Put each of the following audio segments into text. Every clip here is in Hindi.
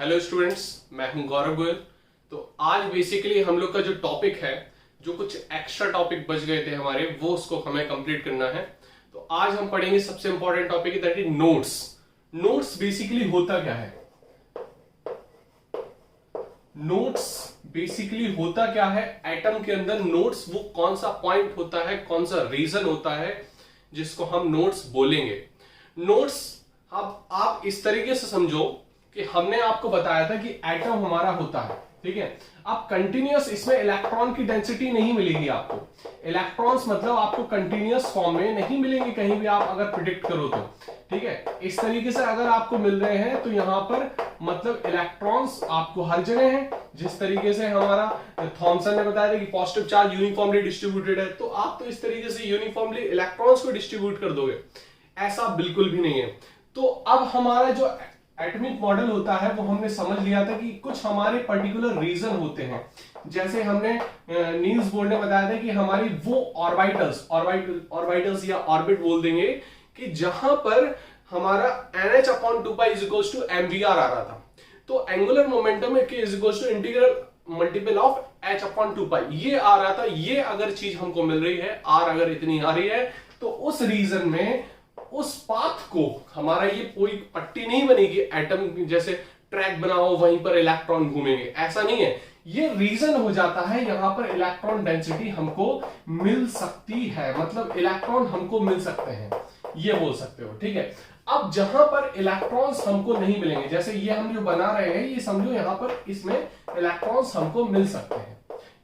हेलो स्टूडेंट्स, मैं हूं गौरव गोयल। तो आज बेसिकली हम लोग का जो टॉपिक है, जो कुछ एक्स्ट्रा टॉपिक बच गए थे हमारे, वो उसको हमें कंप्लीट करना है। तो आज हम पढ़ेंगे सबसे important topic that is notes. Notes basically होता क्या है? नोट्स बेसिकली होता क्या है? एटम के अंदर नोट्स वो कौन सा पॉइंट होता है, कौन सा रीजन होता है जिसको हम नोट्स बोलेंगे। नोट्स अब आप इस तरीके से समझो कि हमने आपको बताया था कि एटम हमारा होता है, ठीक है। अब कंटिन्यूअस इसमें इलेक्ट्रॉन की डेंसिटी नहीं मिलेगी आपको। इलेक्ट्रॉन्स मतलब आपको कंटिन्यूअस फॉर्म में नहीं मिलेंगे कहीं भी, आप अगर प्रिडिक्ट करो तो, ठीक है। इस तरीके से अगर आपको मिल रहे हैं तो यहां पर मतलब इलेक्ट्रॉन्स आपको हर जगह है। जिस तरीके से हमारा थॉमसन ने बताया था कि पॉजिटिव चार्ज यूनिफॉर्मली डिस्ट्रीब्यूटेड है, तो आप तो इस तरीके से यूनिफॉर्मली इलेक्ट्रॉन्स को डिस्ट्रीब्यूट कर दोगे, ऐसा बिल्कुल भी नहीं है। तो अब हमारा जो एटॉमिक मॉडल होता है वो हमने समझ लिया था कि कुछ हमारे पर्टिकुलर रीजन होते हैं। जैसे हमने नील्स बोर ने बताया था कि हमारी वो ऑर्बिटल्स या ऑर्बिट बोल देंगे कि जहां पर हमारा NH/2π = mvr आ रहा था। तो एंगुलर मोमेंटम के = इंटीग्रल मल्टीपल ऑफ h/2π ये आ रहा था। ये अगर चीज हमको मिल रही है, r अगर इतनी आ रही है, तो उस रीजन में उस पाथ को हमारा ये कोई पट्टी नहीं बनेगी एटम जैसे ट्रैक बनाओ वहीं पर इलेक्ट्रॉन घूमेंगे, ऐसा नहीं है। ये रीजन हो जाता है यहां पर इलेक्ट्रॉन डेंसिटी हमको मिल सकती है, मतलब इलेक्ट्रॉन हमको मिल सकते हैं, ये बोल सकते हो, ठीक है। अब जहां पर इलेक्ट्रॉन्स हमको नहीं मिलेंगे, जैसे ये हम जो बना रहे हैं, ये समझो यहां पर इसमें इलेक्ट्रॉन्स हमको मिल सकते हैं,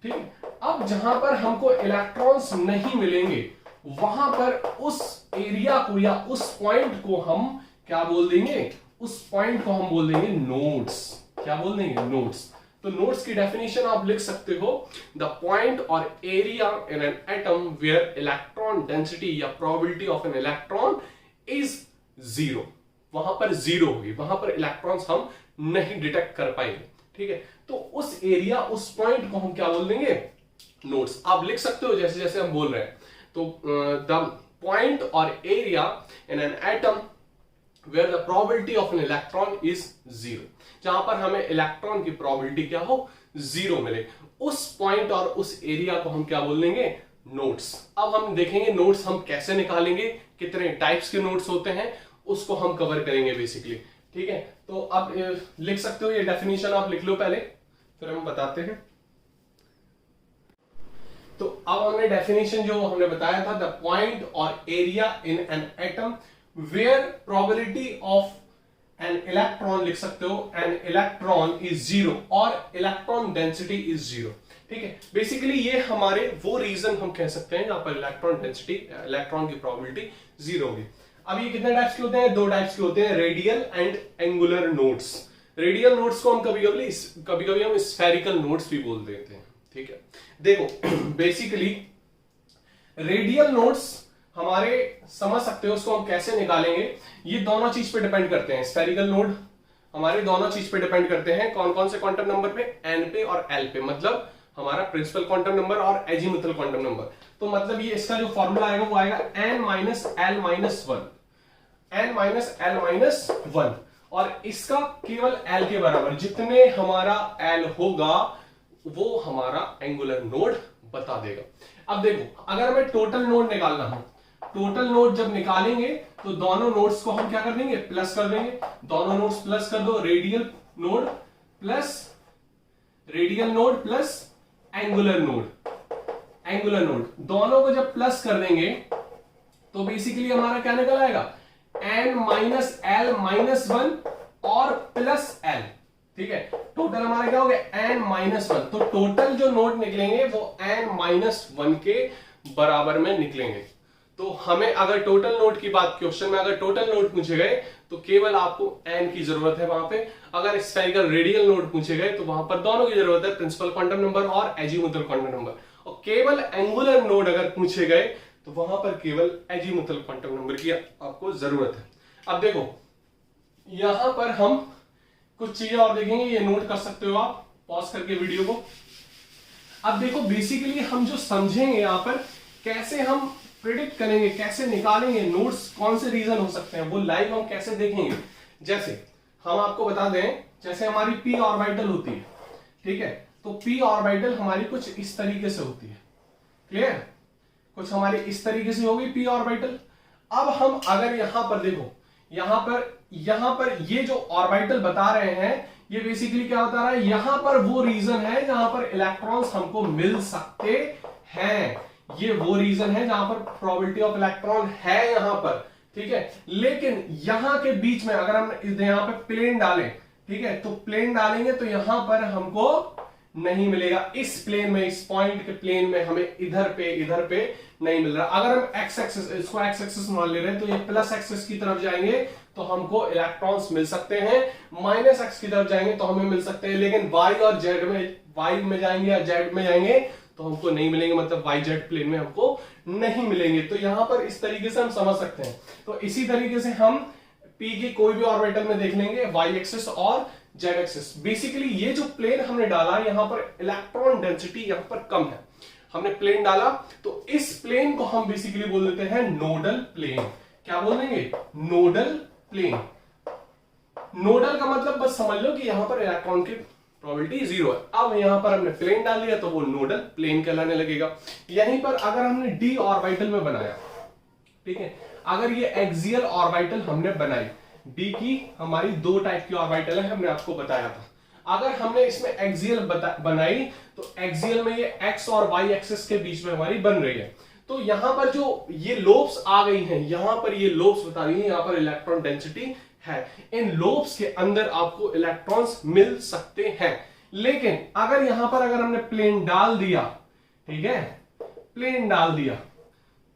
ठीक है। अब जहां पर हमको इलेक्ट्रॉन्स नहीं मिलेंगे वहां पर उस एरिया को या उस पॉइंट को हम क्या बोल देंगे? उस पॉइंट को हम बोल देंगे नोड्स। क्या बोल देंगे? नोड्स। तो नोड्स की डेफिनेशन आप लिख सकते हो, द पॉइंट और area in an atom where electron density या probability of an electron is 0। वहां पर 0 होगी, वहां पर इलेक्ट्रॉन्स हम नहीं डिटेक्ट कर पाएंगे, ठीक है। तो उस एरिया, उस पॉइंट को हम क्या बोल देंगे? नोड्स। आप लिख सकते हो जैसे जैसे हम बोल रहे हैं। तो द पॉइंट और area in an atom where the probability of an electron is 0, जहां पर हमें इलेक्ट्रॉन की प्रोबेबिलिटी क्या हो? 0 मिले, उस पॉइंट और उस एरिया को हम क्या बोल देंगे? नोड्स। अब हम देखेंगे नोड्स हम कैसे निकालेंगे, कितने टाइप्स के नोड्स होते हैं, उसको हम कवर करेंगे बेसिकली, ठीक है। तो अब लिख सकते हो, ये डेफिनेशन आप लिख लो पहले, फिर हम बताते हैं। तो अब हमने डेफिनेशन जो हमने बताया था, द पॉइंट और area in an atom where probability of an electron, लिख सकते हो एन इलेक्ट्रॉन इज 0 और इलेक्ट्रॉन डेंसिटी इज 0, ठीक है। बेसिकली ये हमारे वो रीजन हम कह सकते हैं जहां पर इलेक्ट्रॉन डेंसिटी, इलेक्ट्रॉन की प्रोबेबिलिटी 0 होगी। अब ये कितने टाइप्स के होते हैं? 2 टाइप्स के होते हैं, radial and angular nodes. Radial nodes को हम कभी कभी हम स्फेरिकल नोड्स भी बोल देते हैं, ठीक है। देखो बेसिकली रेडियल नोड्स हमारे, समझ सकते हो उसको हम कैसे निकालेंगे। ये दोनों चीज पे डिपेंड करते हैं, स्फेरिकल नोड हमारे दोनों चीज पे डिपेंड करते हैं। कौन कौन से क्वांटम नंबर पे? n पे और l पे, मतलब हमारा प्रिंसिपल क्वांटम नंबर और एजीमुथल क्वांटम नंबर। तो मतलब ये इसका जो फॉर्मूला आएगा वो आएगा n - l - 1, n - l - 1, और इसका केवल l के बराबर जितने हमारा l होगा वो हमारा एंगुलर नोड बता देगा। अब देखो, अगर हमें टोटल नोड निकालना हो, टोटल नोड जब निकालेंगे तो दोनों नोड्स को हम क्या कर देंगे? प्लस कर देंगे। दोनों नोड्स प्लस कर दो, radial node plus angular node दोनों को जब प्लस कर देंगे तो बेसिकली हमारा क्या निकल आएगा? n - l - 1 और प्लस l, ठीक है। टोटल हमारा क्या हो गया? n - 1। तो टोटल जो नोड निकलेंगे वो n - 1 के बराबर में निकलेंगे। तो हमें अगर टोटल नोड की बात, क्वेश्चन में अगर टोटल नोड पूछे गए तो केवल आपको n की जरूरत है वहां पे। अगर स्फेरिकल रेडियल नोड पूछे गए तो वहां पर दोनों की जरूरत है, प्रिंसिपल क्वांटम नंबर और एजीमुथल क्वांटम नंबर। और केवल एंगुलर नोड अगर पूछे गए तो वहां पर केवल एजीमुथल क्वांटम नंबर की आपको जरूरत है। अब देखो यहां पर हम कुछ चीजें और देखेंगे, ये नोट कर सकते हो आप पॉज करके वीडियो को। अब देखो बेसिकली हम जो समझेंगे यहां पर कैसे हम प्रिडिक्ट करेंगे, कैसे निकालेंगे नोड्स, कौन से रीजन हो सकते हैं, वो लाइव हम कैसे देखेंगे। जैसे हम आपको बता दें जैसे हमारी p ऑर्बिटल होती है, ठीक है, तो p ऑर्बिटल हमारी कुछ इस तरीके से होती है, क्लियर, कुछ हमारी इस तरीके से होगी p ऑर्बिटल। अब हम अगर यहां पर देखो, यहां पर ये जो ऑर्बिटल बता रहे हैं, ये बेसिकली क्या बता रहा है, यहां पर वो रीजन है जहां पर इलेक्ट्रॉन्स हमको मिल सकते हैं, ये वो रीजन है जहां पर प्रोबेबिलिटी ऑफ इलेक्ट्रॉन है यहां पर, ठीक है। लेकिन यहां के बीच में अगर हम यहां पे प्लेन डालें, ठीक है, तो प्लेन डालेंगे तो यहां पर हमको नहीं मिलेगा, इस प्लेन में, इस पॉइंट के प्लेन में हमें इधर पे नहीं मिल रहा। अगर हम एक्स एक्सिस, इसको एक्स एक्सिस मान ले रहे हैं, तो ये प्लस एक्सिस की तरफ जाएंगे तो हमको इलेक्ट्रॉन्स मिल सकते हैं, माइनस एक्स की तरफ जाएंगे तो हमें मिल सकते हैं, लेकिन वाई और जेड में, वाई में जाएंगे या जेड में जाएंगे तो हमको नहीं मिलेंगे, मतलब वाई जेड प्लेन में हमको नहीं मिलेंगे। तो यहां पर इस तरीके से हम समझ सकते हैं। तो इसी तरीके से हम p की कोई भी ऑर्बिटल में देख लेंगे, वाई एक्सिस और जेड एक्सिस। बेसिकली ये जो प्लेन हमने डाला, यहां पर इलेक्ट्रॉन डेंसिटी यहां पर कम है, हमने प्लेन डाला, तो इस प्लेन को हम बेसिकली बोल देते हैं नोडल प्लेन। क्या बोल देंगे, नोडल प्लेन। नोडल का मतलब बस समझ लो कि यहां पर इलेक्ट्रॉन की प्रोबेबिलिटी 0 है। अब यहां पर हमने प्लेन डाल दिया तो वो नोडल प्लेन कहलाने लगेगा। यहीं पर अगर हमने डी ऑर्बिटल में बनाया, ठीक है, अगर ये एक्सियल ऑर्बिटल हमने बनाई, डी की हमारी दो टाइप की ऑर्बिटल है, हमने आपको बताया था। अगर हमने इसमें एक्सियल बनाई तो एक्सियल में ये एक्स और वाई एक्सिस के बीच में हमारी बन रही है, तो यहां पर जो ये लोब्स आ गई हैं, यहां पर ये लोब्स बता रही है, यहां पर इलेक्ट्रॉन डेंसिटी है, इन लोब्स के अंदर आपको इलेक्ट्रॉन्स मिल सकते हैं। लेकिन अगर यहां पर अगर हमने प्लेन डाल दिया, ठीक है, प्लेन डाल दिया,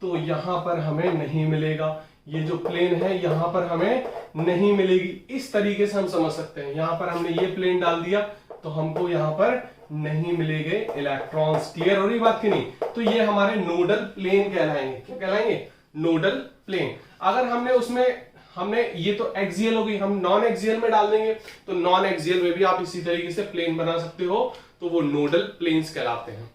तो यहां पर हमें नहीं मिलेगा, ये जो प्लेन है यहां पर हमें नहीं मिलेगी। इस तरीके से हम समझ सकते हैं, यहां पर हमने ये प्लेन डाल दिया तो हमको यहां पर नहीं मिलेंगे इलेक्ट्रॉन्स। क्लियर हो रही बात की नहीं? तो ये हमारे नोडल प्लेन कहलाएंगे। क्या कहलाएंगे? Nodal plane. अगर हमने ये तो एक्सियल हो गई, हम नॉन एक्सियल में डाल देंगे तो नॉन एक्सियल में भी आप इसी तरीके से प्लेन बना सकते हो, तो वो नोडल प्लेन्स कहलाते हैं।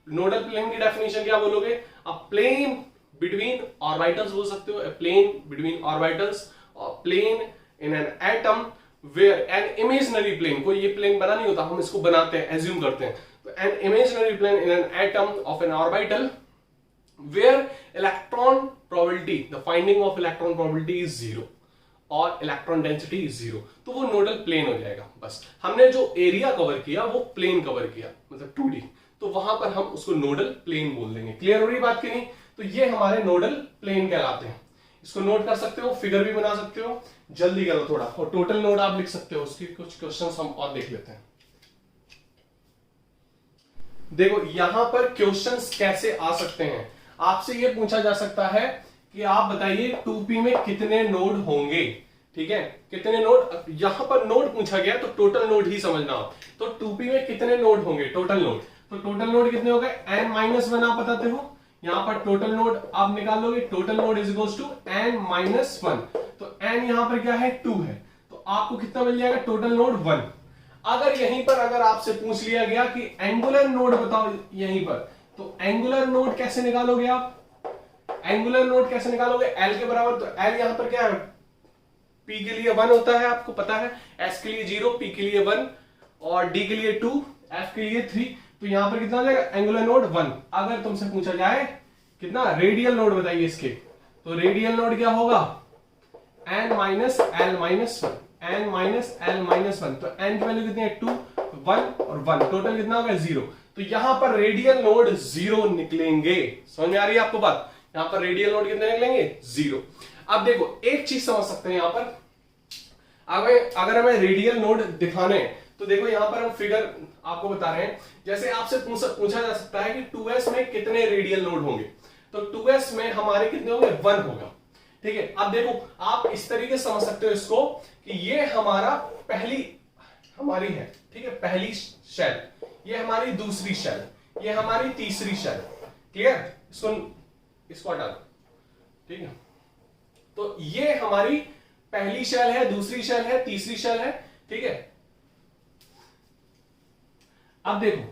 नोडल प्लेन की डेफिनेशन क्या बोलोगे? अ प्लेन बिटवीन ऑर्बिटल्स बोल सकते हो, प्लेन बिटवीन ऑर्बिटल्स, और plane in an atom where an imaginary plane, कोई ये प्लेन बना नहीं होता, हम इसको बनाते हैं, एज्यूम करते हैं, तो an imaginary plane in an atom of an orbital where electron probability, the finding of electron probability is 0 और इलेक्ट्रॉन डेंसिटी इज 0, तो वो नोडल प्लेन हो जाएगा। बस हमने जो एरिया कवर किया वो प्लेन कवर किया, मतलब 2D, तो वहां पर हम उसको नोडल प्लेन बोल देंगे। क्लियर हो रही बात की नहीं? तो ये हमारे नोडल प्लेन कहलाते हैं। इसको नोट कर सकते हो, फिगर भी बना सकते हो, जल्दी करो थोड़ा, और टोटल नोड आप लिख सकते हो। उसकी कुछ क्वेश्चंस हम और देख लेते हैं। देखो यहां पर क्वेश्चंस कैसे आ सकते हैं, आपसे ये पूछा जा सकता है कि आप बताइए 2p में कितने नोड होंगे, ठीक है, कितने नोड। यहां पर नोड पूछा गया तो टोटल नोड ही समझना हो, तो 2p में कितने नोड होंगे, टोटल नोड, तो टोटल नोड कितने हो गए, n-1 आप बताते हो, यहां पर टोटल नोड आप निकाल लोगे, total node is equals to n-1, तो n यहां पर क्या है, 2 है, तो आपको कितना मिल जाएगा, टोटल नोड 1। अगर यहीं पर अगर आपसे पूछ लिया गया कि एंगुलर नोड बताओ यहीं पर, तो एंगुलर नोड कैसे निकालोगे आप, एंगुलर नोड कैसे निकालोगे, L के बराबर, तो L यहां पर क्या है, P के लिए 1 होता है, आपको पता है, S के लिए 0, P के लिए 1, और D के लिए 2, F के लिए 3, तो यहां पर कितना हो जाएगा, एंगुलर नोड 1। अगर तुमसे पूछा जाए कितना रेडियल नोड बताइए इसके, तो रेडियल नोड क्या होगा, n-l-1, n-l-1, तो n की वैल्यू कितनी है, 2, 1 और 1, टोटल कितना होगा, 0। तो यहां पर रेडियल नोड 0 निकलेंगे। समझ में आ रही है आपको बात? यहां पर रेडियल नोड कितने निकलेंगे, 0। अब देखो एक चीज समझ सकते हैं यहां पर, अगर हमें रेडियल नोड दिखाने, तो देखो यहां पर हम फिगर आपको बता रहे हैं, जैसे आपसे पूछा जा सकता है कि 2s में कितने रेडियल नोड होंगे, तो 2s में हमारे कितने होंगे, 1 होगा, ठीक है। अब देखो आप इस तरीके से समझ सकते हो इसको कि ये हमारा पहली हमारी है, ठीक है, पहली शेल, ये हमारी दूसरी शेल, ये हमारी तीसरी शेल। क्लियर? इसको हटा दो, ठीक है। तो ये हमारी पहली शेल है, दूसरी शेल है, तीसरी शेल है, ठीक है। अब देखो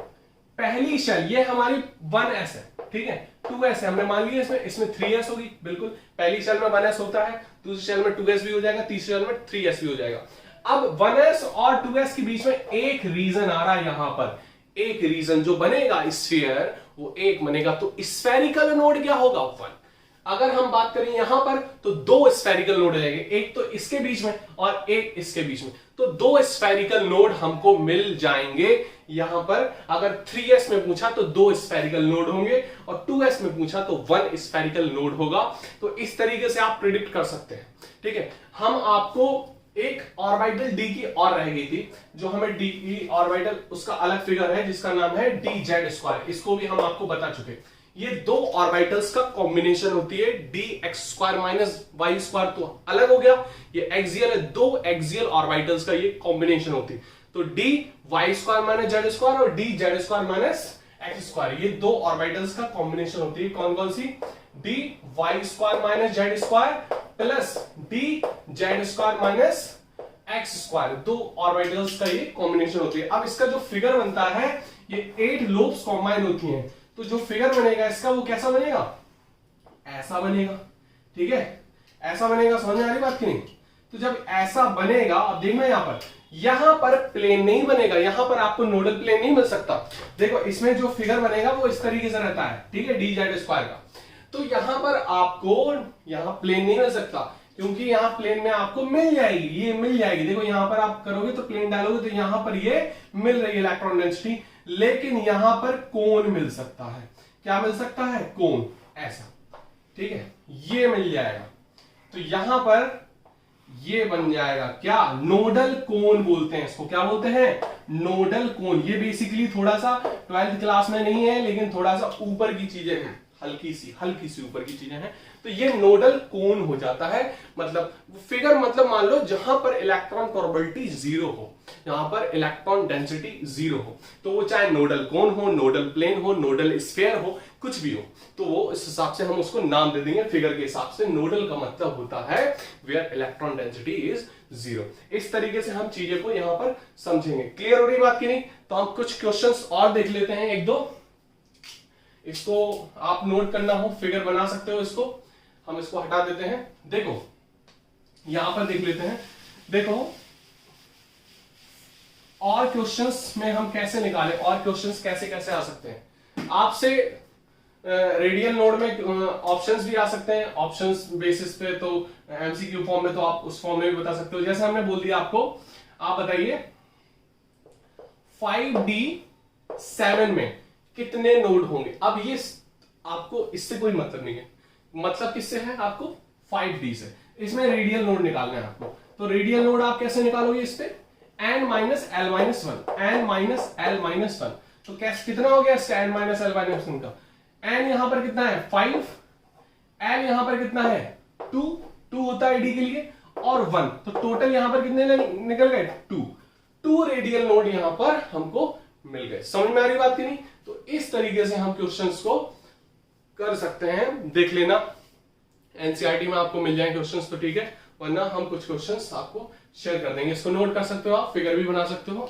पहली शेल ये हमारी 1s है, ठीक है, 2s है, हमने मान लिया इसमें 3s होगी, बिल्कुल पहली शेल में 1s होता है, दूसरी शेल में 2s भी हो जाएगा, तीसरी शेल में 3s भी हो जाएगा। अब 1s और 2s के बीच में एक रीजन आ रहा है, यहां पर एक रीजन जो बनेगा स्फीयर वो एक बनेगा, तो स्फेरिकल नोड क्या होगा 1। अगर हम बात करें यहां पर तो दो स्फेरिकल नोड हो जाएंगे, एक तो इसके बीच में और एक इसके बीच में, तो दो स्फेरिकल नोड हमको मिल जाएंगे यहां पर। अगर 3s में पूछा तो दो स्फेरिकल नोड होंगे और 2s में पूछा तो 1 स्फेरिकल नोड होगा। तो इस तरीके से आप प्रिडिक्ट कर सकते हैं, ठीक है। हम आपको एक ऑर्बिटल डी की और रह गई थी, जो हमें डी की ऑर्बिटल उसका अलग फिगर है जिसका नाम है dz², इसको भी हम आपको बता चुके। ये दो ऑर्बिटल्स का कॉम्बिनेशन होती है, dx² माइनस y², तो अलग हो गया, ये एक्सियल है, दो एक्सियल ऑर्बिटल्स का ये कॉम्बिनेशन होती है। तो dy² माइनस z² और dz² माइनस x², ये दो ऑर्बिटल्स का कॉम्बिनेशन होती है। कौन कौन सी? dy² minus z² plus dz² minus x², दो ऑर्बिटल्स का ये कॉम्बिनेशन होती है। अब इसका जो फिगर बनता है, ये 8 लोब्स कॉम्बाइन होती हैं, तो जो फिगर बनेगा इसका वो कैसा बनेगा? ऐसा बनेगा, ठीक है, ऐसा बनेगा। समझ में आ रही बात की नहीं? तो जब ऐसा बनेगा, अब देखना यहां पर प्लेन नहीं बनेगा, यहां पर आपको नोडल प्लेन नहीं मिल सकता। देखो इसमें जो फिगर बनेगा वो इस तरीके से रहता है, ठीक है, dz² का। तो यहां पर आपको यहां प्लेन नहीं मिल सकता, क्योंकि यहां प्लेन में आपको मिल जाएगी, ये मिल जाएगी। देखो यहां पर आप करोगे तो प्लेन डालोगे तो यहां पर ये मिल रही है इलेक्ट्रॉन डेंसिटी, लेकिन यहां पर कोन मिल सकता है। क्या मिल सकता है? कोन, ऐसा, ठीक है, ये मिल जाएगा। तो यहां पर ये बन जाएगा क्या? नोडल कोन बोलते हैं इसको। क्या बोलते हैं? नोडल कोन। ये बेसिकली थोड़ा सा 12th क्लास में नहीं है, लेकिन थोड़ा सा ऊपर की चीजें हैं, हल्की सी ऊपर की चीजें हैं। तो ये नोडल कोन हो जाता है, मतलब फिगर, मतलब मान लो जहां पर इलेक्ट्रॉन प्रोबेबिलिटी 0 हो, यहां पर इलेक्ट्रॉन डेंसिटी 0 हो, तो वो चाहे नोडल कोन हो, नोडल प्लेन हो, नोडल स्फीयर हो, कुछ भी हो, तो वो इस हिसाब से हम उसको नाम दे देंगे फिगर के हिसाब से। नोडल का मतलब होता है वेयर इलेक्ट्रॉन डेंसिटी इज 0। इस तरीके से हम चीजें को यहां पर समझेंगे। क्लियर हो रही बात की नहीं? तो हम कुछ क्वेश्चंस और देख लेते हैं, एक दो, इसको आप नोट करना हो, फिगर बना सकते हो। इसको हम इसको हटा देते हैं। देखो यहां पर देख लेते हैं, देखो और क्वेश्चंस में हम कैसे निकालें, और क्वेश्चंस कैसे कैसे आ सकते हैं। आपसे रेडियल नोड में ऑप्शंस भी आ सकते हैं, ऑप्शंस बेसिस पे, तो एमसीक्यू फॉर्म में तो आप उस फॉर्म में भी बता सकते हो। जैसे हमने बोल दिया आपको, आप बताइए 5d7 में कितने नोड होंगे। अब ये आपको इससे कोई मतलब नहीं है, मतलब किससे है? आपको 5d से। इसमें रेडियल नोड निकालना है आपको, तो रेडियल नोड आप कैसे निकालोगे? इस पे n minus l minus 1, n minus l minus 1, तो कैसे कितना हो गया इसका n माइनस l माइनस 1 का? n यहां पर कितना है? 5, l यहां पर कितना है? 2 होता है d के लिए, और 1, तो टोटल यहां पर कितने निकल गए? 2 रेडियल नोड यहां पर हमको मिल गए। समझ में आ रही बात की नहीं? तो इस तरीके से हम क्वेश्चंस को कर सकते हैं, देख लेना, एनसीईआरटी में आपको मिल जाएंगे क्वेश्चंस, तो ठीक है, वरना हम कुछ क्वेश्चंस आपको शेयर कर देंगे। इसको नोट कर सकते हो, आप फिगर भी बना सकते हो,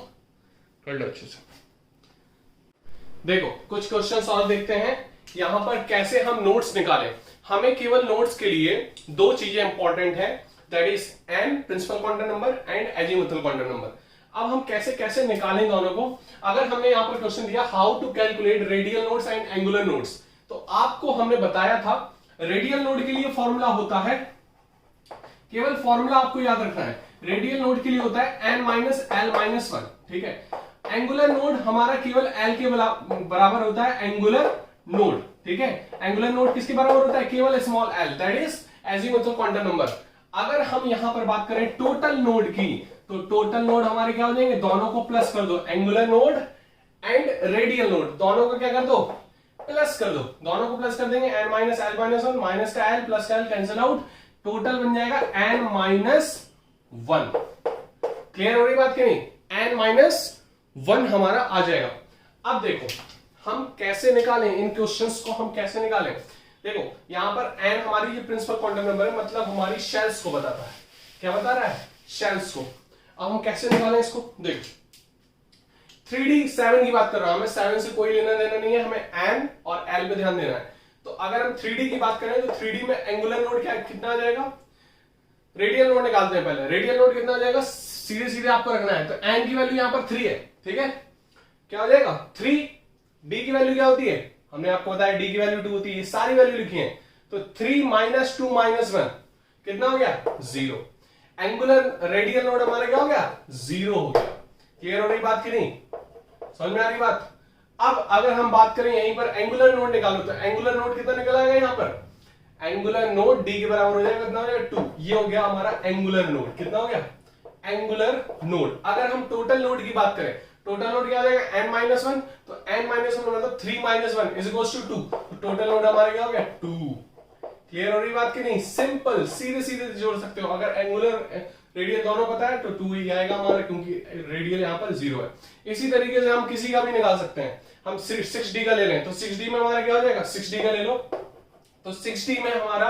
कर लो अच्छे से। देखो कुछ क्वेश्चंस और देखते हैं यहां पर कैसे हम नोट्स निकालें। हमें केवल नोट्स के लिए दो चीजें इंपॉर्टेंट है, that is n principal quantum number and azimuthal quantum number. अब हम कैसे कैसे निकालें दोनों को। अगर हमने यहां पर क्वेश्चन दिया how to calculate radial nodes and angular nodes, तो आपको हमने बताया था रेडियल नोड के लिए फॉर्मूला होता है, केवल फॉर्मूला आपको याद रखना है, रेडियल नोड के लिए होता है n माइनस l माइनस 1, ठीक है। एंगुलर नोड हमारा केवल l के बराबर होता है, एंगुलर नोड, ठीक है। एंगुलर नोड किसके बराबर होता है? केवल small l, that is azimuthal quantum number. अगर हम यहां पर बात करें टोटल नोड की, तो टोटल नोड हमारे क्या हो जाएंगे? दोनों को प्लस कर दो, angular node and radial node, दोनों को क्या कर दो? प्लस कर दो, दोनों को प्लस कर देंगे, n minus l minus 1, minus का l प्लस का l कैंसिल आउट, टोटल बन जाएगा n माइनस 1। क्लियर हो रही बात कि नहीं? n माइनस 1 हमारा आ जाएगा। अब देखो हम कैसे निकालें इन क्वेश्चंस को, हम कैसे निकालें। देखो यहां पर n हमारी ये प्रिंसिपल क्वांटम नंबर है, मतलब हमारी शेल्स को बताता है। क्या बता रहा है? शेल्स को। अब हम कैसे निकालें इसको? देखो 3d7 की बात कर रहा हूं मैं, 7 से कोई लेना देना नहीं है, हमें n और l पे ध्यान देना है। तो अगर हम 3d की बात करें तो 3d में एंगुलर नोड क्या कितना आ जाएगा? रेडियल नोड निकालते हैं पहले। रेडियल नोड कितना हो जाएगा, सीधे सीधे आपको रखना है, तो n की वैल्यू यहां पर 3 है, ठीक है, क्या हो जाएगा 3। d की वैल्यू क्या होती है, हमने आपको बताया d की वैल्यू 2 होती है, ये सारी वैल्यू लिखी है, तो 3 - 2 - 1 कितना हो गया 0। एंगुलर रेडियल नोड हमारा क्या हो गया 0 हो गया। क्लियर हो रही बात की नहीं, समझ में आ रही बात। अब अगर हम बात करें यहीं पर एंगुलर नोड निकालो, तो एंगुलर नोड कितना निकल आएगा यहां पर, एंगुलर नोड d के बराबर हो जाएगा, कितना हो जाएगा 2। ये हो गया हमारा एंगुलर नोड, कितना हो गया एंगुलर नोड। अगर हम टोटल नोड की बात करें, टोटल नोड क्या हो जाएगा n-1, तो n-1 मतलब 3 - 1 इज इक्वल्स टू 2, तो टोटल नोड हमारा क्या हो गया 2। क्लियर हो रही बात की नहीं, सिंपल सीधे सीधे जोड़ सकते हो। अगर एंगुलर रेडियल दोनों पता है तो 2 ही आएगा हमारा, क्योंकि रेडियल यहां पर 0 है। इसी तरीके से हम किसी का भी निकाल सकते हैं, हम 6d का ले लें, तो 6d में हमारा क्या हो जाएगा, 6d का ले लो, तो 6d में हमारा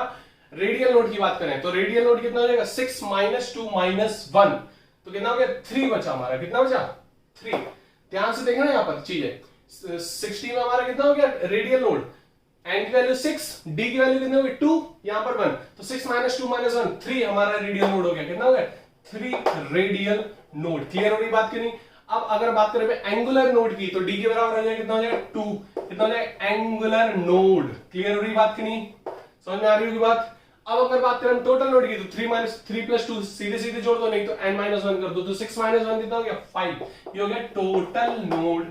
रेडियल नोड की बात करें तो रेडियल नोड कितना हो जाएगा 6 - 2 - 1, तो कितना हो गया 3 बचा हमारा, कितना बचा 3। ध्यान से देखना यहां पर चीजें, 6d में हमारा कितना हो गया रेडियल नोड, n की वैल्यू 6, d की वैल्यू कितनी होगी 2, यहां पर 1, तो 6 - 2 - 1 3 हमारा रेडियल नोड हो गया, कितना हो गया 3 रेडियल नोड। क्लियर हो रही बात की नहीं। अब अगर बात करें एंगुलर नोड की, तो d के बराबर हो जाएगा, कितना हो जाएगा 2, कितना हो जाएगा एंगुलर नोड। क्लियर हो रही बात की नहीं, समझ में आ रही होगी बात। अब अगर बात करें टोटल नोड की, तो 3 + 2 सीधे सीधे जोड़ दो, नहीं तो n-1 कर दो, तो 6 - 1 कितना हो गया 5, ये हो गया टोटल नोड।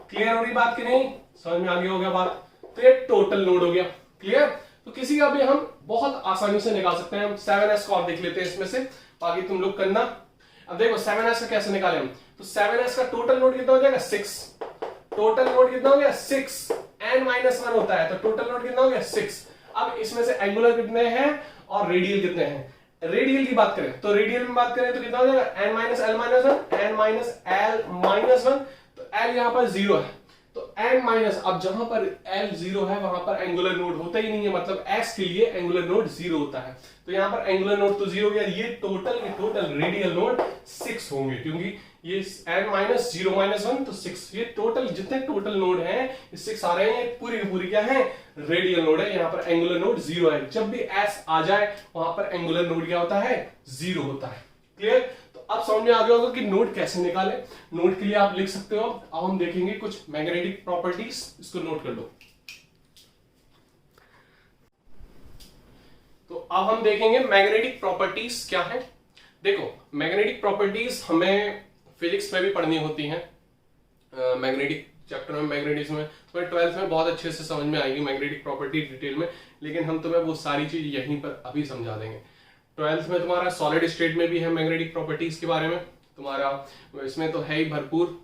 क्लियर हो रही बात की नहीं, समझ में आ गया हो गया बात, तो ये टोटल नोड हो गया। क्लियर, तो किसी का भी हम बहुत आसानी से निकाल सकते हैं। हम 7s को और देख लेते हैं इसमें से, बाकी तुम लोग करना। अब देखो 7s का कैसे निकाले हम, तो 7s का टोटल नोड कितना हो जाएगा 6, टोटल नोड कितना हो गया 6, n-1 होता है, तो टोटल नोड कितना हो गया 6। अब इसमें से एंगुलर कितने हैं और रेडियल कितने हैं। रेडियल की बात करें तो रेडियल में बात करें तो कितना हो जाएगा n-l-1, तो l यहां पर 0 है, तो n- अब जहां पर l 0 है वहां पर एंगुलर नोड होता ही नहीं है, मतलब s के लिए एंगुलर नोड 0 होता है, तो यहां पर एंगुलर नोड तो 0 हो गया। ये टोटल रेडियल नोड 6 होंगे, क्योंकि ये n-0 - 1 तो 6, ये टोटल जितने टोटल नोड हैं ये 6 आ रहे हैं, पूरी की पूरी क्या है रेडियल नोड है। यहां पर एंगुलर नोड 0 है, जब भी s आ जाए वहां पर एंगुलर नोड क्या होता है 0 होता है। क्लियर, तो अब समझ में आ गया होगा कि नोड कैसे निकाले। नोड के लिए आप लिख सकते हो, अब हम देखेंगे कुछ मैग्नेटिक प्रॉपर्टीज, इसको नोट कर लो। तो अब हम देखेंगे मैग्नेटिक प्रॉपर्टीज क्या है। देखो मैग्नेटिक प्रॉपर्टीज हमें फिजिक्स में भी पढ़नी होती हैं, मैग्नेटिक चैप्टर में, मैग्नेटिज्म में, तुम्हें 12th में बहुत अच्छे से समझ में आएगी मैग्नेटिक प्रॉपर्टी डिटेल में, लेकिन हम तुम्हें वो सारी चीज यहीं पर अभी समझा देंगे। 12th में तुम्हारा सॉलिड स्टेट में भी है मैग्नेटिक प्रॉपर्टीज के बारे में, तुम्हारा इसमें तो है ही भरपूर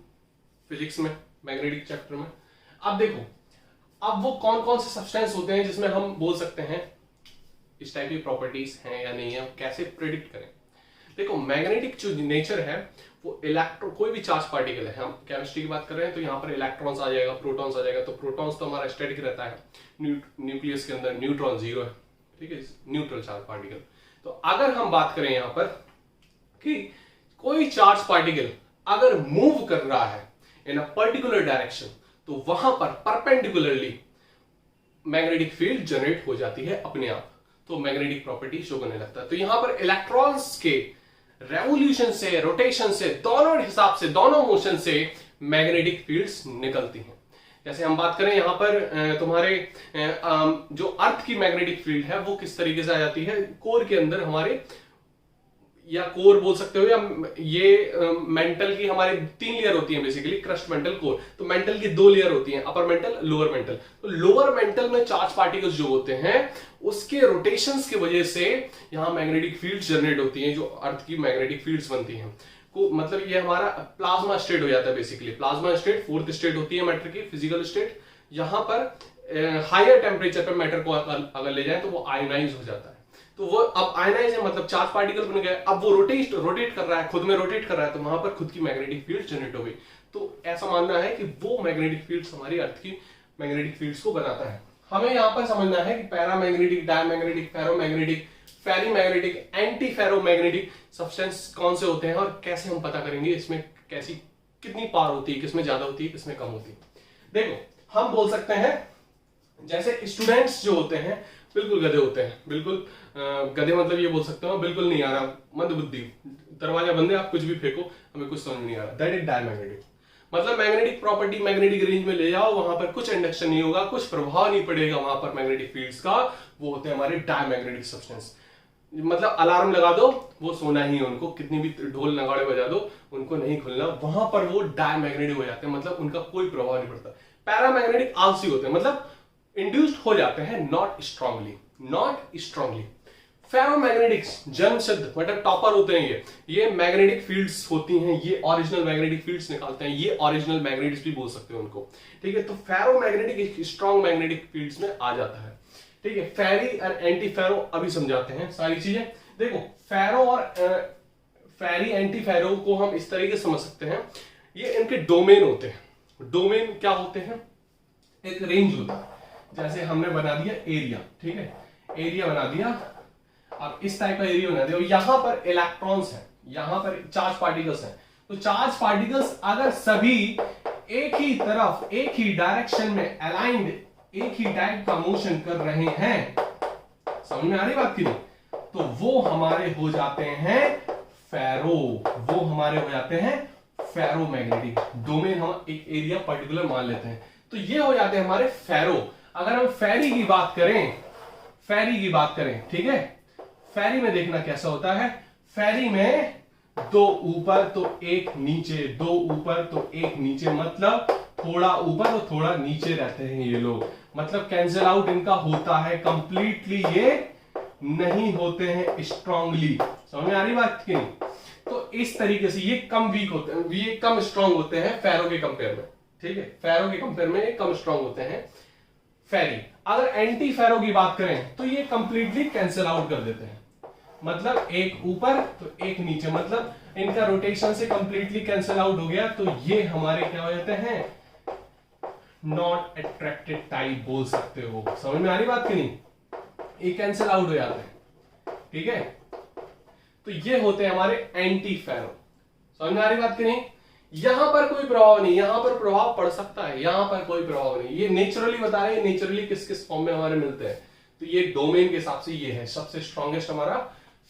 फिजिक्स में, मैग्नेटिक चैप्टर में। अब देखो, अब वो कौन कौन से सब्सटेंस होते हैं जिसमें हम बोल सकते हैं इस टाइप की प्रॉपर्टीज हैं या नहीं है, कैसे प्रेडिक्ट करें। देखो मैग्नेटिक जो नेचर है वो इलेक्ट्रॉन, कोई भी चार्ज पार्टिकल है, हम केमिस्ट्री की बात कर रहे हैं तो यहाँ पर इलेक्ट्रॉन्स आ जाएगा, प्रोटॉन्स आ जाएगा, तो प्रोटॉन्स तो हमारा स्टैटिक रहता है, न्यूक्लियस के अंदर न्यूट्रॉन 0 है, ठीक है, न्यूट्रल चार्ज पार्टिकल। तो अगर हम बात करें यहां पर कि कोई चार्ज पार्टिकल अगर मूव कर रहा है इन अ पर्टिकुलर डायरेक्शन, तो वहां पर परपेंडिकुलरली मैग्नेटिक फील्ड जनरेट हो जाती है अपने आप, तो मैग्नेटिक प्रॉपर्टी शो करने लगता है। तो यहां पर इलेक्ट्रॉन्स के रेवोल्यूशन से, रोटेशन से, दोनों हिसाब से, दोनों मोशन से मैग्नेटिक फील्ड्स निकलती हैं। जैसे हम बात करें यहां पर तुम्हारे जो अर्थ की मैग्नेटिक फील्ड है वो किस तरीके से आ जाती है, कोर के अंदर हमारे, या कोर बोल सकते हो, या ये मेंटल की हमारी 3 लेयर होती है बेसिकली, क्रस्ट, मेंटल, कोर। तो मेंटल की 2 लेयर होती हैं, अपर मेंटल, लोअर मेंटल। तो लोअर मेंटल में चार्ज पार्टिकल्स जो होते हैं उसके रोटेशंस की वजह से यहां मैग्नेटिक फील्ड्स जनरेट होती हैं, जो अर्थ की मैग्नेटिक फील्ड्स बनती हैं। को मतलब ये हमारा प्लाज्मा स्टेट हो जाता है basically. Plasma state 4th state होती है मैटर की, फिजिकल स्टेट। यहां पर हायर टेम्परेचर पर मैटर को अगर ले जाए तो वो आयोनाइज हो जाता है। तो वो अब आयोनाइज है, मतलब चार्ज पार्टिकल बन गए, अब वो रोटेट कर रहा है, खुद में रोटेट कर रहा है, तो वहां पर खुद की मैग्नेटिक फील्ड जनरेट हो गई। तो ऐसा मानना है कि वो मैग्नेटिक फील्ड्स हमारी अर्थ की मैग्नेटिक फील्ड्स को बनाता है। हमें यहां पर समझना है कि paramagnetic, diamagnetic, ferromagnetic, ferrimagnetic, anti ferromagnetic substance कौन से होते हैं और कैसे हम पता करेंगे इसमें कैसी कितनी पावर होती है, किसमें ज्यादा होती है, किसमें कम होती है। देखो हम बोल सकते हैं जैसे स्टूडेंट्स जो होते हैं बिल्कुल गधे होते हैं, बिल्कुल गधे मतलब ये बोल सकते हो बिल्कुल नहीं आ रहा, मंदबुद्धि, दरवाजा बंद है, आप कुछ भी फेंको हमें कुछ समझ नहीं आ रहा, दैट इज डायमैग्नेटिक। मतलब मैग्नेटिक प्रॉपर्टी मैग्नेटिक रेंज में ले जाओ, वहां पर कुछ इंडक्शन नहीं होगा, कुछ प्रभाव नहीं पड़ेगा वहां पर मैग्नेटिक फील्ड्स का, वो होते हैं हमारे डायमैग्नेटिक सब्सटेंस। मतलब अलार्म लगा दो, वो सोना ही है, उनको कितनी भी ढोल नगाड़े बजा दो, उनको नहीं खुलना, वहां पर वो डायमैग्नेटिक हो जाते हैं, मतलब उनका कोई प्रभाव नहीं पड़ता। पैरामैग्नेटिक आलसी होते हैं, मतलब इंड्यूस्ड हो जाते हैं, नॉट स्ट्रांगली, नॉट स्ट्रांगली। फेरोमैग्नेटिक्स जन्म सिद्ध, मतलब टॉपर होते हैं ये मैग्नेटिक फील्ड्स होती हैं, ये ओरिजिनल मैग्नेटिक फील्ड्स निकालते हैं, ये ओरिजिनल मैग्नेटिक्स भी बोल सकते हैं उनको, ठीक है। तो फेरोमैग्नेटिक स्ट्रॉन्ग मैग्नेटिक फील्ड्स में आ जाता है, ठीक है। फेरी और एंटी फेरो अभी समझाते हैं सारी चीजें। देखो फेरो और फेरी एंटी फेरो को हम इस तरीके से समझ सकते हैं, ये इनके डोमेन होते हैं। डोमेन क्या होते हैं, एक रेंज होता है, जैसे हमने बना दिया एरिया, ठीक है, एरिया बना दिया, अब इस टाइप का एरिया बना दिया, और यहां पर इलेक्ट्रॉन्स हैं, यहां पर चार्ज पार्टिकल्स हैं। तो चार्ज पार्टिकल्स अगर सभी एक ही तरफ एक ही डायरेक्शन में अलाइंड एक ही टाइप का मोशन कर रहे हैं, समझ में आ रही बात की नहीं, तो वो हमारे हो जाते हैं फेरो, वो हमारे हो जाते हैं फेरोमैग्नेटिक। डोमेन हम एक एरिया पर्टिकुलर मान लेते हैं, तो ये हो जाते हैं हमारे फेरो। अगर हम फेरी की बात करें, फेरी की बात करें, ठीक है, फेरी में देखना कैसा होता है, फेरी में दो ऊपर तो एक नीचे, दो ऊपर तो एक नीचे, मतलब थोड़ा ऊपर और थोड़ा नीचे रहते हैं ये लोग, मतलब कैंसिल आउट इनका होता है कंप्लीटली, ये नहीं होते हैं स्ट्रांगली। समझ में आ रही बात की नहीं? तो इस तरीके से ये कम वीक होते हैं, ये कम स्ट्रांग होते हैं फेरो के कंपेयर में, ठीक है, फेरो के कंपेयर में ये कम स्ट्रांग होते हैं फेरी। अगर एंटी फेरो की बात करें तो ये कंप्लीटली कैंसिल आउट कर देते हैं, मतलब एक ऊपर तो एक नीचे, मतलब इनका रोटेशन से कंप्लीटली कैंसिल आउट हो गया, तो ये हमारे क्या हो जाते हैं, नॉट अट्रैक्टेड टाइप बोल सकते हो। समझ में आ रही बात की नहीं, ये कैंसिल आउट हो जाते हैं, ठीक है। तो ये होते हैं हमारे एंटी फेरो। समझ में आ रही बात की नहीं, यहां पर कोई प्रभाव नहीं, यहां पर प्रभाव पड़ सकता है, यहां पर कोई प्रभाव नहीं, ये नेचुरली बता रहे हैं, नेचुरली किस किस फॉर्म में हमारे मिलते हैं। तो ये डोमेन के हिसाब से ये है सबसे स्ट्रॉन्गेस्ट हमारा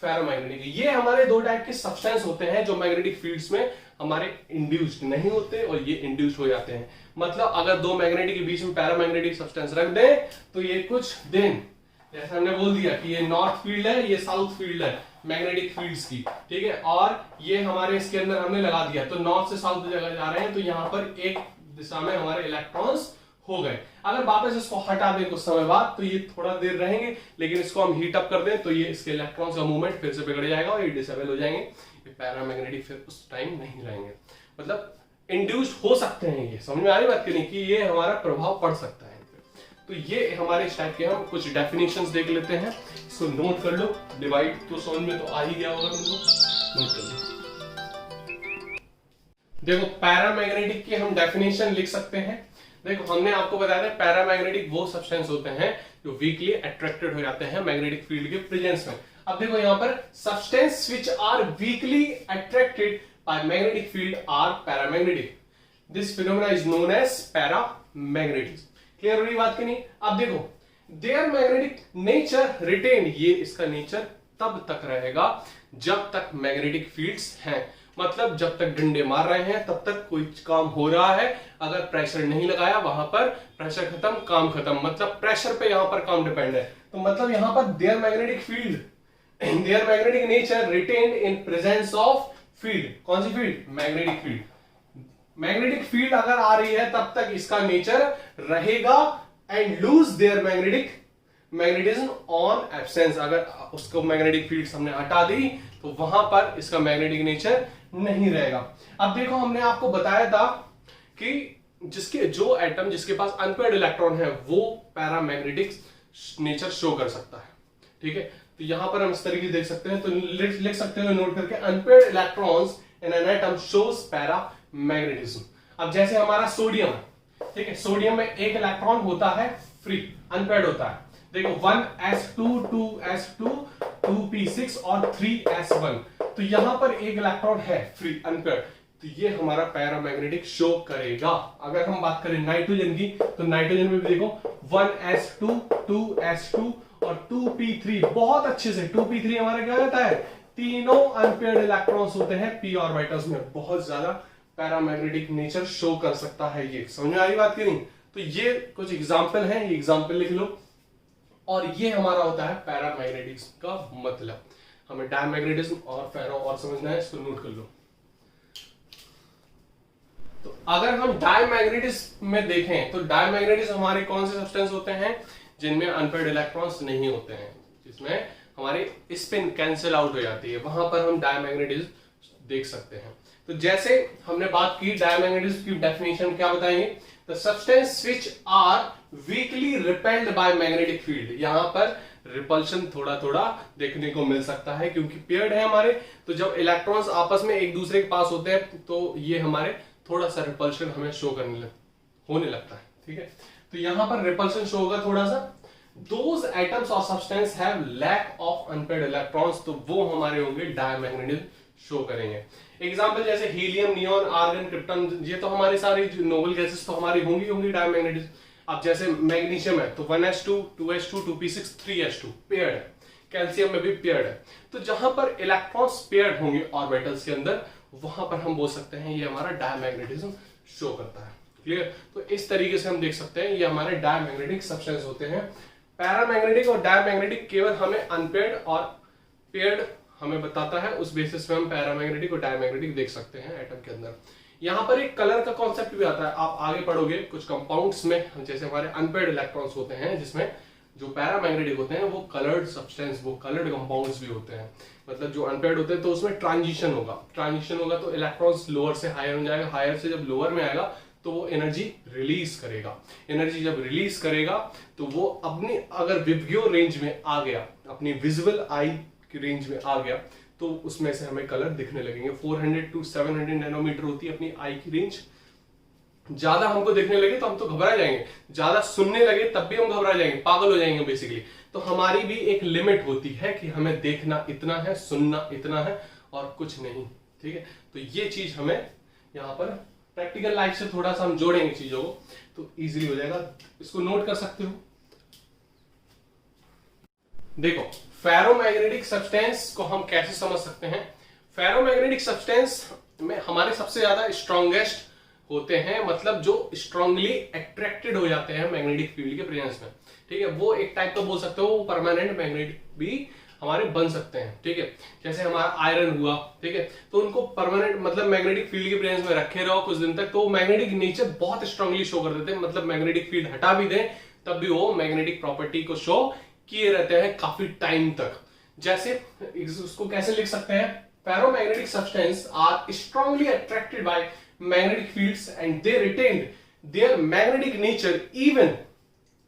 फेरोमैग्नेटिक। ये हमारे दो टाइप के सब्सटेंस होते हैं जो मैग्नेटिक फील्ड्स में हमारे इंड्यूस्ड नहीं होते और ये इंड्यूस्ड हो जाते हैं। मतलब अगर दो मैग्नेटिक के बीच में पैरामैग्नेटिक सब्सटेंस रख दें तो ये कुछ दिन, जैसे हमने बोल दिया कि ये नॉर्थ फील्ड है, ये साउथ फील्ड है मैग्नेटिक फील्ड्स की, ठीक है, और ये हमारे इसके अंदर हमने लगा दिया, तो नॉर्थ से साउथ जगह जा रहे हैं, तो यहाँ पर एक दिशा में हमारे इलेक्ट्रॉन्स हो गए। अगर वापस इसको हटा दें कुछ समय बाद तो ये थोड़ा देर रहेंगे, लेकिन इसको हम हीट अप कर दें तो ये इसके इलेक्ट्रॉन्स का मूवमेंट फिर से बिगड़ जाएगा और ये डिसेबल हो जाएंगे, ये पैरामैग्नेटिक फिर उस टाइम नहीं रहेंगे, मतलब इंड्यूस्ड हो सकते हैं ये। समझ में आ रही बात नहीं कि ये हमारा प्रभाव पड़ सकता है। तो ये हमारे इस टाइप के हम कुछ डेफिनेशंस देख लेते हैं, इसको नोट कर लो, डिवाइड तो समझ में तो आ ही गया होगा तुमको, नोट कर लो। देखो पैरामैग्नेटिक की हम डेफिनेशन लिख सकते हैं। देखो हमने आपको बताया था पैरामैग्नेटिक वो सब्सटेंस होते हैं जो वीकली अट्रैक्टेड हो जाते हैं मैग्नेटिक फील्ड के प्रेजेंस में। अब देखो यहाँ पर substance which are weakly attracted by magnetic field are paramagnetic, this phenomena is known as paramagnetism. Clear हो रही बात की नहीं? अब देखो देयर मैग्नेटिक नेचर रिटेन, ये इसका नेचर तब तक रहेगा जब तक मैग्नेटिक फील्ड्स हैं, मतलब जब तक डंडे मार रहे हैं तब तक कोई काम हो रहा है, अगर प्रेशर नहीं लगाया वहां पर प्रेशर खत्म काम खत्म, मतलब प्रेशर पे यहां पर काम डिपेंड है। तो मतलब यहां पर their magnetic field, their magnetic nature retained in presence of field. कौन सी field? Magnetic field. Magnetic field अगर आ रही है तब तक इसका नेचर रहेगा and lose their magnetism on absence, अगर उसको मैग्नेटिक फील्ड हमने हटा दी तो वहां पर इसका मैग्नेटिक नेचर नहीं रहेगा। अब देखो हमने आपको बताया था कि जिसके जो एटम जिसके पास अनपेयर्ड इलेक्ट्रॉन है वो पैरामैग्नेटिक नेचर शो कर सकता है, ठीक है। तो यहां पर हम इस तरीके देख सकते हैं, तो लिख सकते हैं नोट करके, unpaired electrons in an atom shows paramagnetism. अब जैसे हमारा सोडियम, ठीक है, सोडियम में एक इलेक्ट्रॉन होता है फ्री, अनपेयर्ड होता है। देखो 1s2 2s2 2p6 और 3s1, तो यहां पर एक इलेक्ट्रॉन है फ्री अनपेयर्ड, तो ये हमारा पैरामैग्नेटिक शो करेगा। अगर हम बात करें नाइट्रोजन की तो नाइट्रोजन में भी देखो 1s2 2s2 और 2p3 बहुत अच्छे से 2p3 हमारा क्या होता है, तीनों अनपेयर्ड इलेक्ट्रॉन्स होते हैं p ऑर्बिटल्स में। बहुत ज्यादा पैरामैग्नेटिक नेचर शो कर सकता है। ये समझ में आ रही बात की नहीं? तो ये कुछ एग्जांपल हैं, ये एग्जांपल लिख लो। और ये हमारा होता है पैरामैग्नेटिज्म का मतलब। हमें डायमैग्नेटिज्म और फेरो और समझना है, इसको नोट कर लो। तो अगर हम डायमैग्नेटिज्म में देखें तो डायमैग्नेटिज्म हमारे कौन से सब्सटेंस होते हैं जिनमें अनपेयर्ड इलेक्ट्रॉन्स नहीं होते हैं, जिसमें हमारी स्पिन कैंसिल आउट हो जाती है, वहां पर हम डायमैग्नेटिज्म देख सकते हैं। तो जैसे हमने बात की डायमैग्नेटिज्म की डेफिनेशन क्या बताएंगे, the substance which are weakly repelled by magnetic field. यहां पर रिपल्शन थोड़ा थोड़ा देखने को मिल सकता है क्योंकि पेयर्ड है हमारे, तो जब इलेक्ट्रॉन्स आपस में एक दूसरे के पास होते हैं तो ये हमारे थोड़ा सा रिपल्शन हमें शो होने लगता है। ठीक है, तो यहां पर रिपल्शन शो होगा थोड़ा सा। दोज एटम्स और substance have lack of unpaired electrons, तो वो हमारे होंगे डायमैग्नेटिज्म शो करेंगे। एग्जांपल जैसे हीलियम, नियॉन, आर्गन, क्रिप्टन, ये तो हमारी सारी नोबल गैसेस तो हमारी होंगी डायमैग्नेटिज्म। अब जैसे मैग्नीशियम है तो 1s2 2s2 2p6 3s2 paired है, कैल्शियम में भी पेयर्ड है। तो जहां पर इलेक्ट्रॉन्स पेयर्ड होंगे ऑर्बिटल्स के अंदर, वहां पर हम बोल सकते हैं ये हमारा डायमैग्नेटिज्म शो करता है। क्लियर? तो इस तरीके से हम देख सकते हैं ये हमारे डायमैग्नेटिक सब्सटेंस होते हैं। पैरामैग्नेटिक और डायमैग्नेटिक केवल हमें अनपेयर्ड और पेयर्ड हमें बताता है, उस बेसिस पे हम पैरामैग्नेटिक और डायमैग्नेटिक देख सकते हैं एटम के अंदर। यहां पर एक कलर का कॉन्सेप्ट भी आता है, आप आगे पढ़ोगे कुछ कंपाउंड्स में, जैसे हमारे अनपेयर्ड इलेक्ट्रॉन्स होते हैं जिसमें जो पैरामैग्नेटिक होते हैं वो कलर्ड सब्सटेंस, वो कलर्ड कंपाउंड्स भी होते हैं। मतलब जो अनपेयर्ड होते हैं तो उसमें ट्रांजिशन होगा तो इलेक्ट्रॉन्स लोअर से हायर हो जाएगा, हायर से जब लोअर में आएगा तो वो एनर्जी रिलीज करेगा। एनर्जी जब रिलीज करेगा तो वो अपनी अगर विबग्यो रेंज में आ गया, अपनी विजुअल आई की रेंज में आ गया, तो उसमें से हमें कलर दिखने लगेंगे। 400 to 700 नैनोमीटर होती है अपनी आई की रेंज। ज्यादा हमको देखने लगे तो हम तो घबरा जाएंगे, ज्यादा सुनने लगे तब भी हम घबरा जाएंगे, पागल हो जाएंगे बेसिकली। तो हमारी भी एक लिमिट होती है कि हमें देखना इतना है, सुनना इतना है और कुछ नहीं। ठीक है, तो ये चीज हमें यहाँ पर प्रैक्टिकल लाइफ से थोड़ा सा हम जोड़ेंगे चीजों को तो इजीली हो जाएगा। इसको नोट कर सकते हो। देखो फेरोमैग्नेटिक सब्सटेंस को हम कैसे समझ सकते हैं। फेरोमैग्नेटिक सब्सटेंस में हमारे सबसे ज्यादा स्ट्रॉन्गेस्ट होते हैं, मतलब जो स्ट्रांगली अट्रैक्टेड हो जाते हैं मैग्नेटिक फील्ड के प्रेजेंस में। ठीक है, वो एक टाइप का बोल सकते हो, वो परमानेंट मैग्नेट भी हमारे बन सकते हैं। ठीक है, जैसे हमारा आयरन हुआ, ठीक है, तो उनको परमानेंट मतलब मैग्नेटिक फील्ड के प्रेजेंस में रखे रहो कुछ दिन तक, तो मैग्नेटिक नेचर बहुत स्ट्रांगली शो कर देते हैं। मतलब मैग्नेटिक फील्ड हटा भी दें तब भी वो मैग्नेटिक प्रॉपर्टी को शो किए रहते हैं काफी टाइम तक। जैसे उसको कैसे लिख सकते हैं, ferromagnetic substance are strongly attracted by magnetic fields and they retained their magnetic nature even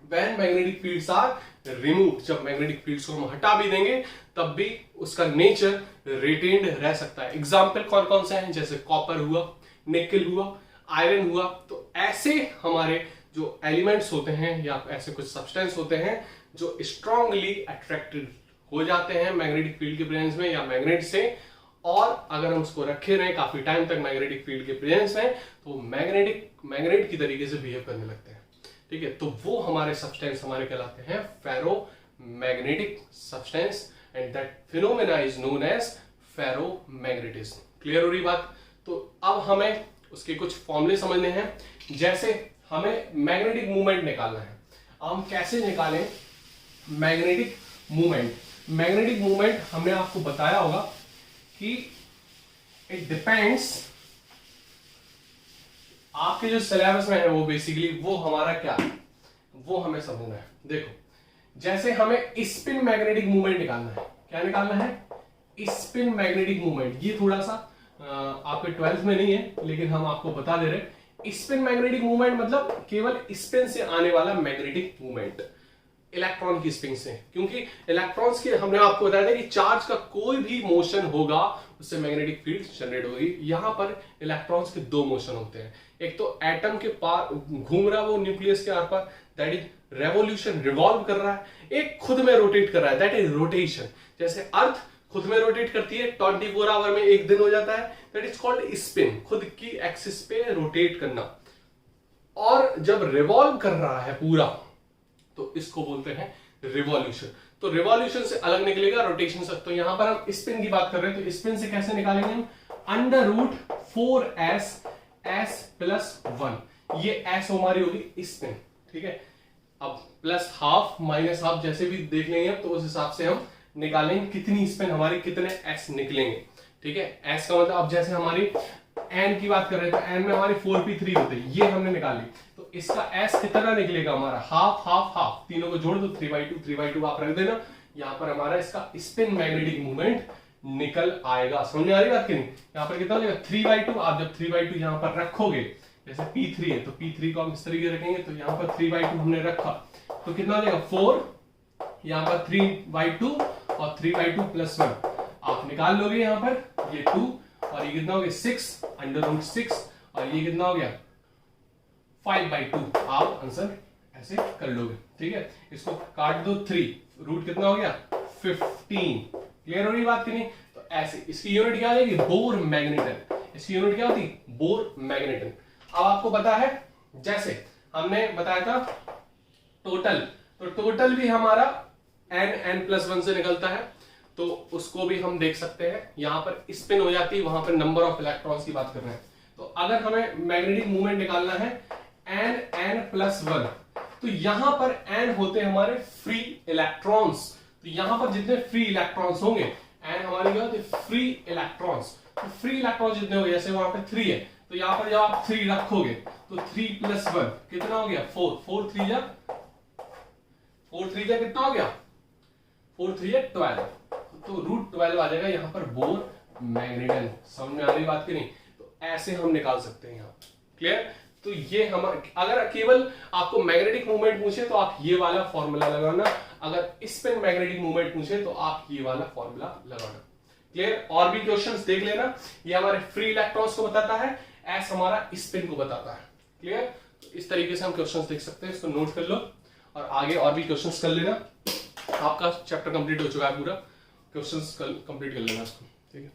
when magnetic fields are removed। जब magnetic fields को हम हटा भी देंगे तब भी उसका नेचर रिटेन्ड रह सकता है। एग्जाम्पल कौन कौन से हैं, जैसे कॉपर हुआ, निकल हुआ, आयरन हुआ। तो ऐसे हमारे जो एलिमेंट्स होते हैं या ऐसे कुछ सब्सटेंस होते हैं जो स्ट्रांगली अट्रैक्टेड हो जाते हैं मैग्नेटिक फील्ड के प्रेजेंस में या मैग्नेट से, और अगर हम उसको रखे रहे काफी टाइम तक मैग्नेटिक फील्ड के प्रेजेंस में तो मैग्नेट की तरीके से बिहेव करने लगते हैं। ठीक है, तो वो हमारे सब्सटेंस हमारे कहलाते हैं ferromagnetic substance and that phenomena is known as ferromagnetism. Clear हो रही बात? तो अब हमें उसके कुछ फॉर्मूले समझने हैं। जैसे हमें मैग्नेटिक मूवमेंट निकालना है, हम कैसे निकालें मैग्नेटिक मूवमेंट। मैग्नेटिक मूवमेंट हमने आपको बताया होगा कि इट डिपेंड्स, आपके जो सिलेबस में है वो बेसिकली वो हमारा क्या है वो हमें समझना है। देखो जैसे हमें स्पिन मैग्नेटिक मूवमेंट निकालना है, क्या निकालना है, स्पिन मैग्नेटिक मूवमेंट। ये थोड़ा सा आपके 12th में नहीं है लेकिन हम आपको बता दे रहे हैं। स्पिन मैग्नेटिक मूवमेंट मतलब केवल स्पिन से आने वाला मैग्नेटिक मूवमेंट, इलेक्ट्रॉन की स्पिन से। क्योंकि इलेक्ट्रॉन्स की हमने आपको बताया था कि चार्ज का कोई भी मोशन होगा उससे मैग्नेटिक फील्ड जनरेट होगी। यहां पर इलेक्ट्रॉन्स के दो मोशन होते हैं, एक तो एटम के पार घूम रहा है वो न्यूक्लियस के आर पार, दैट इज रेवोल्यूशन, रिवॉल्व कर रहा है। एक खुद में रोटेट कर रहा है, दैट इज रोटेशन। जैसे अर्थ खुद में रोटेट करती है, 24 आवर में एक दिन हो जाता है, दैट इज कॉल्ड स्पिन, खुद की एक्सिस पे रोटेट करना। और जब रिवॉल्व कर रहा है पूरा तो इसको बोलते हैं रिवॉल्यूशन। तो रिवॉल्यूशन से अलग निकलेगा रोटेशन से। तो यहां पर हम स्पिन की बात कर रहे हैं, तो स्पिन से कैसे निकालेंगे हम, √4s s + 1, ये s हमारी होगी स्पिन, ठीक है। अब प्लस हाफ माइनस हाफ जैसे भी देख लेंगे तो उस हिसाब से हम निकालेंगे कितनी स्पिन हमारी, कितने s निकलेंगे, ठीक है। s का मतलब अब जैसे हमारी n की बात कर रहे थे, n में हमारी 4p3 होते हैं, ये हमने निकाली, तो इसका s कितना निकलेगा हमारा, हाफ हाफ हाफ, तीनों को जोड़ दो 3/2 आप रख देना। यहां पर हमारा इसका स्पिन मैग्नेटिक मूवमेंट निकल आएगा। समझ आ रही बात कि नहीं? यहां पर कितना लगेगा 3/2। आप जब 3/2 यहां पर रखोगे, जैसे P3 है तो P3 को हम इस तरीके रखेंगे, तो यहां पर 3/2 हमने रखा तो कितना देगा 4, यहां पर 3/2 और 3/2 + 1 आप निकाल लोगे, यहां पर ये 2 और ये कितना हो गया 6 √6 और ये कितना हो गया 5/2। आप आंसर ऐसे कर लोगे, ठीक है। इसको काट दो 3, रूट कितना हो गया 15। क्लियर हो रही बात कि नहीं? तो ऐसे इसकी यूनिट क्या आ जाएगी, बोर मैग्नेटन। इसकी यूनिट क्या होती, बोर मैग्नेटन। अब आपको पता है, जैसे हमने बताया था टोटल, तो टोटल भी हमारा n+1 से निकलता है, तो उसको भी हम देख सकते हैं। यहां पर स्पिन हो जाती है, वहां पर नंबर ऑफ इलेक्ट्रॉन्स की बात कर रहे हैं। तो अगर हमें मैग्नेटिक मूवमेंट निकालना है n+1, तो यहां पर n होते हमारे फ्री इलेक्ट्रॉन्स। तो यहां पर जितने फ्री इलेक्ट्रॉन्स होंगे, n हमारे क्या होते फ्री इलेक्ट्रॉन्स, तो फ्री इलेक्ट्रॉन्स जितने होंगे, जैसे वहां पे 3 है, तो यहां पर जब आप 3 रखोगे तो 3 + 1 कितना हो गया 4, 4 3 जा कितना हो गया 4 3 जा 12, तो √12 आ जाएगा यहां पर बोर मैग्नेटन। समझ में आ रही बात की नहीं? तो ऐसे हम निकाल सकते हैं यहाँ। क्लियर? तो ये हम, अगर केवल आपको मैग्नेटिक मूवमेंट पूछे तो आप ये वाला फॉर्मूला लगाना, अगर स्पिन मैग्नेटिक मूवमेंट पूछे तो आप ये वाला फॉर्मूला लगाना। क्लियर? और भी क्वेश्चंस देख लेना। ये हमारे फ्री इलेक्ट्रॉन्स को बताता है, एस हमारा स्पिन को बताता है। क्लियर? तो इस तरीके से हम क्वेश्चंस देख सकते हैं, इसको नोट कर लो और आगे और भी क्वेश्चंस कर लेना। आपका चैप्टर कंप्लीट हो चुका है पूरा, क्वेश्चंस कंप्लीट कर लेना इसको, ठीक है।